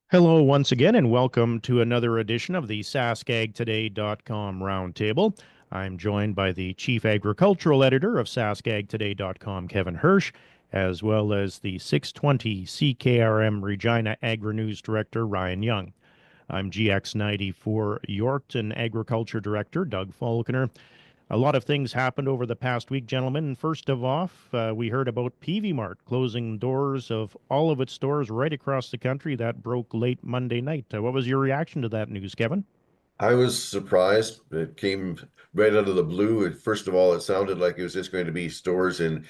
Hello once again, and welcome to another edition of the SaskAgToday.com Roundtable. I'm joined by the Chief Agricultural Editor of SaskAgToday.com, Kevin Hirsch, as well as the 620 CKRM Regina Agri-News Director, Ryan Young. I'm GX94 Yorkton Agriculture Director, Doug Falconer. A lot of things happened over the past week, gentlemen. First of all, we heard about Peavy Mart closing doors of all of its stores right across the country. That broke late Monday night. What was your reaction to that news, Kevin? I was surprised. It came right out of the blue. First of all, it sounded like it was just going to be stores in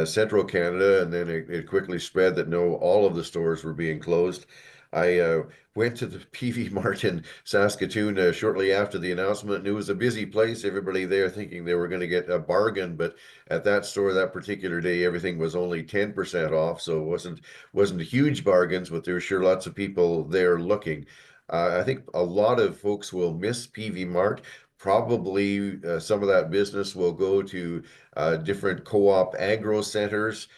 central Canada, and then it quickly spread that no, all of the stores were being closed. I went to the Peavy Mart in Saskatoon shortly after the announcement, and it was a busy place. Everybody there thinking they were going to get a bargain, but at that store that particular day, everything was only 10% off, so it wasn't huge bargains, but there were sure lots of people there looking. I think a lot of folks will miss Peavy Mart. Probably some of that business will go to different co-op agro centers.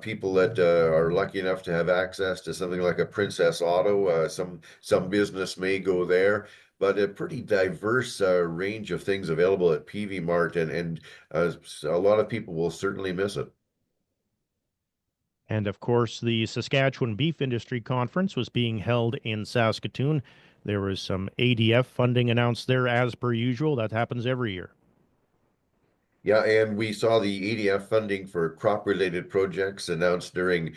People that are lucky enough to have access to something like a Princess Auto, some business may go there. But a pretty diverse range of things available at Peavy Mart, and a lot of people will certainly miss it. And of course, the Saskatchewan Beef Industry Conference was being held in Saskatoon. There was some ADF funding announced there, as per usual. That happens every year. Yeah, and we saw the ADF funding for crop-related projects announced during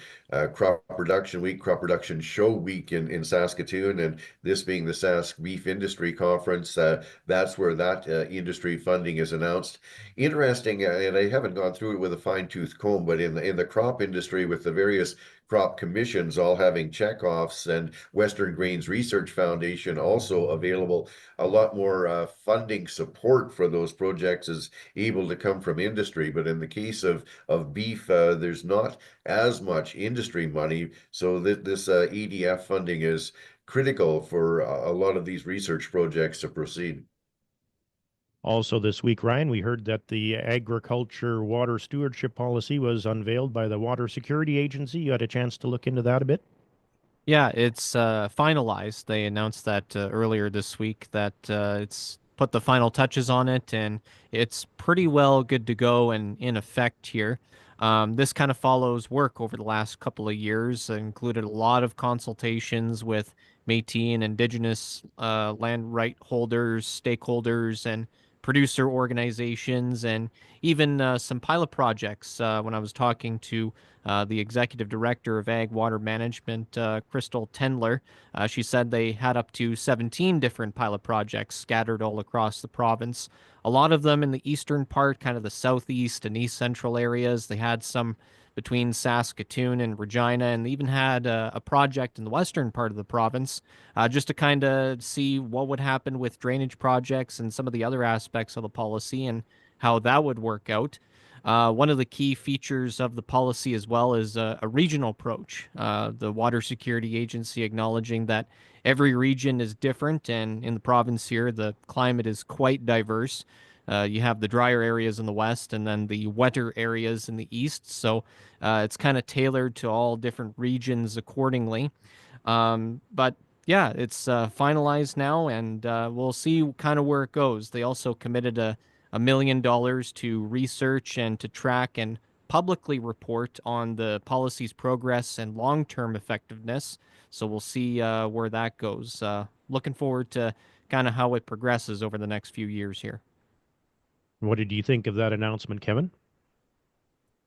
Crop Production Week, Crop Production Show Week in Saskatoon, and this being the Sask Beef Industry Conference, that's where that industry funding is announced. Interesting, and I haven't gone through it with a fine-tooth comb, but in the crop industry, with the various crop commissions all having checkoffs, and Western Grains Research Foundation also available, a lot more funding support for those projects is able to come from industry. But in the case of beef, there's not as much industry money. So this EDF funding is critical for a lot of these research projects to proceed. Also, this week, Ryan, we heard that the Agriculture Water Stewardship Policy was unveiled by the Water Security Agency. You had a chance to look into that a bit? Yeah, it's finalized. They announced that earlier this week that it's put the final touches on it, and it's pretty well good to go and in effect here. This kind of follows work over the last couple of years, included a lot of consultations with Métis and Indigenous land right holders, stakeholders, and producer organizations, and even some pilot projects. When I was talking to the executive director of Ag Water Management, Crystal Tendler. She said they had up to 17 different pilot projects scattered all across the province. A lot of them in the eastern part, kind of the southeast and east central areas. They had some between Saskatoon and Regina, and they even had a project in the western part of the province, just to kind of see what would happen with drainage projects and some of the other aspects of the policy and how that would work out. One of the key features of the policy as well is a regional approach. The Water Security Agency acknowledging that every region is different, and in the province here, the climate is quite diverse. You have the drier areas in the west and then the wetter areas in the east. So it's kind of tailored to all different regions accordingly. But yeah, it's finalized now, and we'll see kind of where it goes. They also committed $1 million to research and to track and publicly report on the policy's progress and long-term effectiveness. So we'll see where that goes. Looking forward to kind of how it progresses over the next few years here. What did you think of that announcement, Kevin?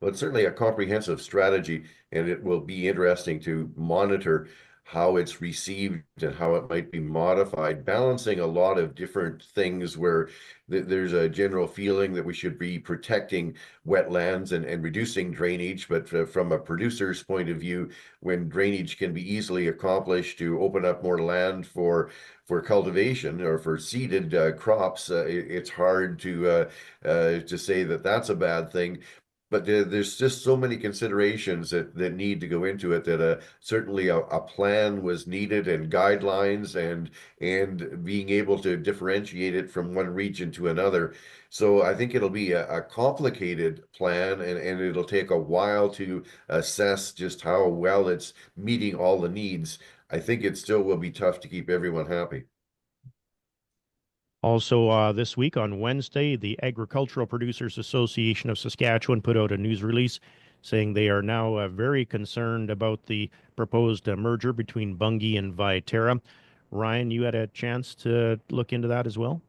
But certainly a comprehensive strategy, and it will be interesting to monitor how it's received and how it might be modified, balancing a lot of different things where there's a general feeling that we should be protecting wetlands and reducing drainage. But from a producer's point of view, when drainage can be easily accomplished to open up more land for cultivation or for seeded crops, it's hard to say that that's a bad thing. but there's just so many considerations that need to go into it that certainly a plan was needed and guidelines and being able to differentiate it from one region to another. So I think it'll be a complicated plan and it'll take a while to assess just how well it's meeting all the needs. I think it still will be tough to keep everyone happy. Also, this week on Wednesday, the Agricultural Producers Association of Saskatchewan put out a news release saying they are now very concerned about the proposed merger between Bunge and Viterra. Ryan, you had a chance to look into that as well?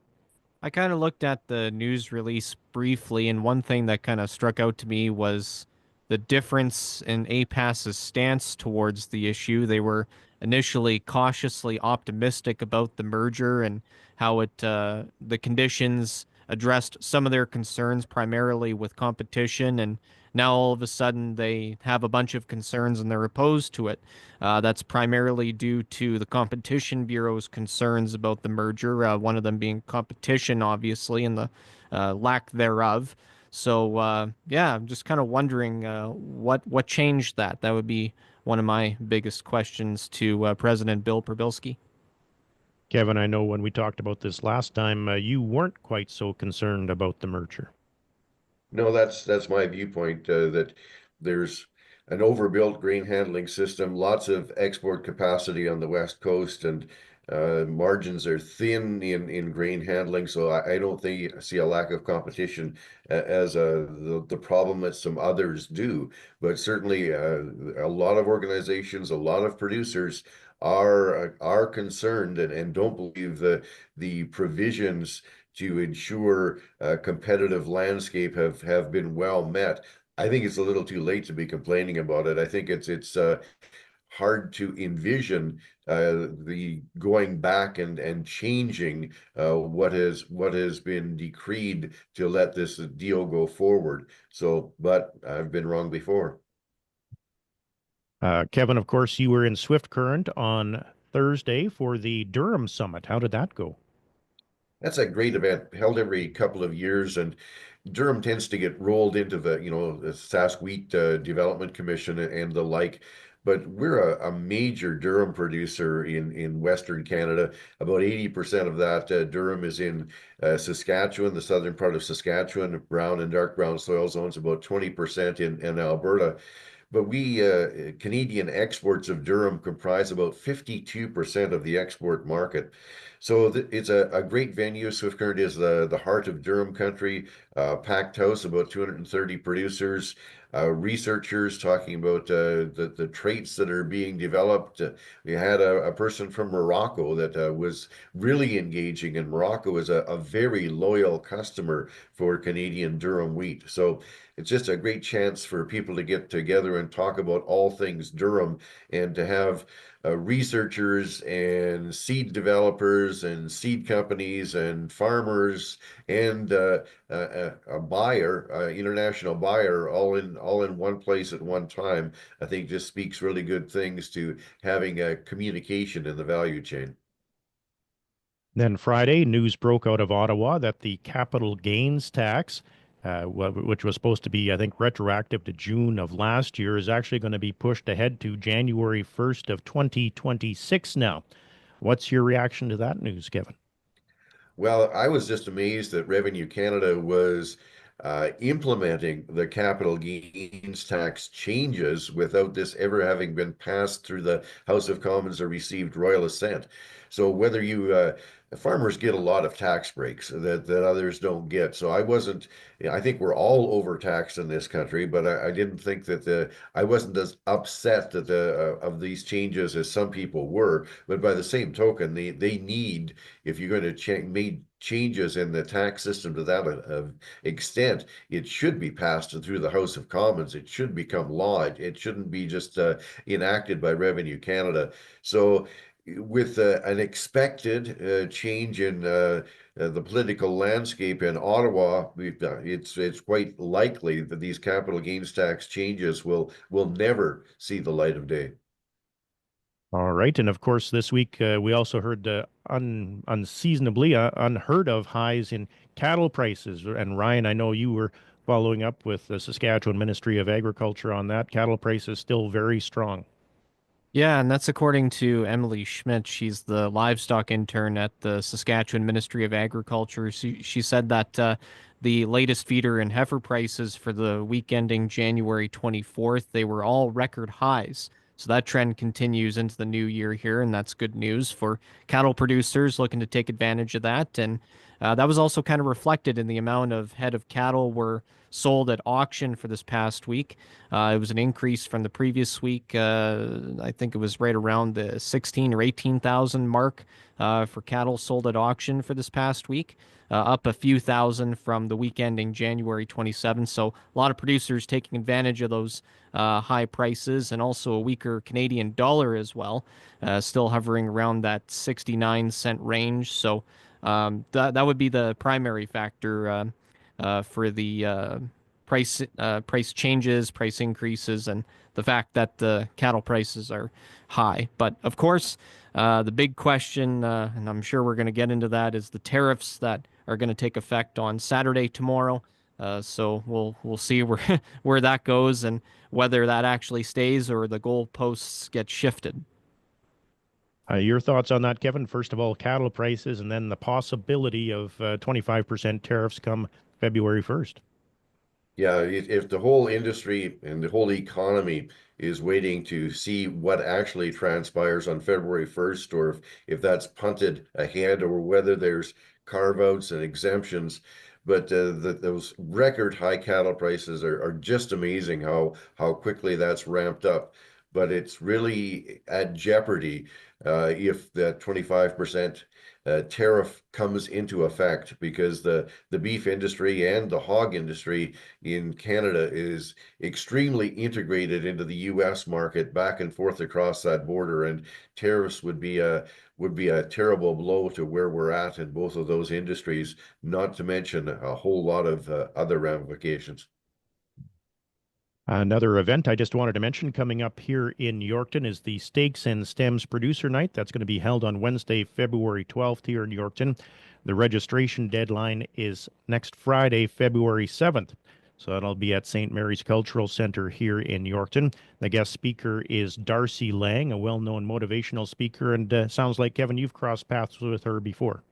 I kind of looked at the news release briefly, and one thing that kind of struck out to me was the difference in APAS's stance towards the issue. They were initially cautiously optimistic about the merger and how the conditions addressed some of their concerns, primarily with competition, and now all of a sudden they have a bunch of concerns and they're opposed to it. That's primarily due to the Competition Bureau's concerns about the merger, one of them being competition, obviously, and the lack thereof. So, yeah, I'm just kind of wondering what changed that. That would be one of my biggest questions to President Bill Pribilski. Kevin, I know when we talked about this last time, you weren't quite so concerned about the merger. No, that's my viewpoint, that there's an overbuilt grain handling system, lots of export capacity on the West Coast, and margins are thin in grain handling. So I don't see a lack of competition as the problem that some others do. But certainly, a lot of organizations, a lot of producers are concerned and don't believe the provisions to ensure a competitive landscape have been well met. I think it's a little too late to be complaining about it. I think it's hard to envision the going back and changing what has been decreed to let this deal go forward. So, but I've been wrong before. Kevin, of course, you were in Swift Current on Thursday for the Durum Summit. How did that go? That's a great event held every couple of years, and Durham tends to get rolled into the Sask Wheat Development Commission and the like. But we're a major durum producer in Western Canada. About 80% of that durum is in Saskatchewan, the southern part of Saskatchewan, brown and dark brown soil zones, about 20% in Alberta. But we Canadian exports of durum comprise about 52% of the export market. So it's a great venue. Swift Current is the heart of Durham country, packed house, about 230 producers, researchers talking about the traits that are being developed. We had a person from Morocco that was really engaging, and Morocco is a very loyal customer for Canadian durum wheat. So it's just a great chance for people to get together and talk about all things durum and to have researchers and seed developers and seed companies and farmers and a buyer, international buyer, all in one place at one time. I think just speaks really good things to having a communication in the value chain. Then Friday, news broke out of Ottawa that the capital gains tax, which was supposed to be, I think, retroactive to June of last year, is actually going to be pushed ahead to January 1st of 2026 now. What's your reaction to that news, Kevin? Well, I was just amazed that Revenue Canada was implementing the capital gains tax changes without this ever having been passed through the House of Commons or received royal assent. So whether farmers get a lot of tax breaks that others don't get. So I think we're all overtaxed in this country, but I didn't think that I wasn't as upset that of these changes as some people were. But by the same token, they need, if you're going to make changes in the tax system to that extent, it should be passed through the House of Commons. It should become law. It shouldn't be just enacted by Revenue Canada. So with an expected change in the political landscape in Ottawa, it's quite likely that these capital gains tax changes will never see the light of day. All right. And of course, this week we also heard unseasonably unheard of highs in cattle prices. And Ryan, I know you were following up with the Saskatchewan Ministry of Agriculture on that. Cattle prices still very strong. Yeah, and that's according to Emily Schmidt. She's the livestock intern at the Saskatchewan Ministry of Agriculture. She said that the latest feeder and heifer prices for the week ending January 24th, they were all record highs. So that trend continues into the new year here, and that's good news for cattle producers looking to take advantage of that. And that was also kind of reflected in the amount of head of cattle were sold at auction for this past week. It was an increase from the previous week. I think it was right around the 16 or 18,000 mark for cattle sold at auction for this past week, up a few thousand from the week ending January 27th. So a lot of producers taking advantage of those high prices, and also a weaker Canadian dollar as well, still hovering around that 69-cent range. So that would be the primary factor for the price changes, price increases, and the fact that the cattle prices are high. But of course, the big question, and I'm sure we're going to get into that, is the tariffs that are going to take effect on Saturday tomorrow. So we'll see where that goes, and whether that actually stays or the goalposts get shifted. Your thoughts on that, Kevin? First of all, cattle prices, and then the possibility of 25% tariffs come February 1st. Yeah, if the whole industry and the whole economy is waiting to see what actually transpires on February 1st, or if that's punted ahead, or whether there's carve-outs and exemptions. But those record high cattle prices are just amazing how quickly that's ramped up. But it's really at jeopardy if that 25% tariff comes into effect, because the beef industry and the hog industry in Canada is extremely integrated into the U.S. market, back and forth across that border, and tariffs would be a terrible blow to where we're at in both of those industries, not to mention a whole lot of other ramifications. Another event I just wanted to mention coming up here in Yorkton is the Steaks and Stems Producer Night. That's going to be held on Wednesday, February 12th here in Yorkton. The registration deadline is next Friday, February 7th. So that'll be at St. Mary's Cultural Center here in Yorkton. The guest speaker is Darcy Lang, a well-known motivational speaker, and sounds like, Kevin, you've crossed paths with her before.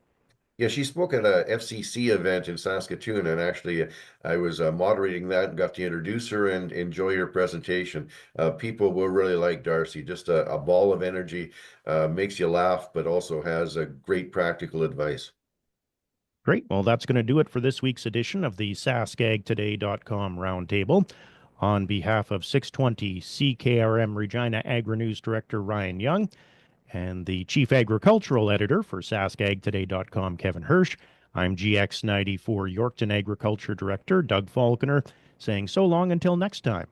Yeah, she spoke at a FCC event in Saskatoon, and actually I was moderating that and got to introduce her and enjoy her presentation. People will really like Darcy, just a ball of energy, makes you laugh, but also has a great practical advice. Great. Well, that's going to do it for this week's edition of the SaskAgToday.com Roundtable. On behalf of 620 CKRM Regina Agri-News Director Ryan Young, and the Chief Agricultural Editor for SaskAgToday.com, Kevin Hirsch, I'm GX94 Yorkton Agriculture Director Doug Falconer, saying so long until next time.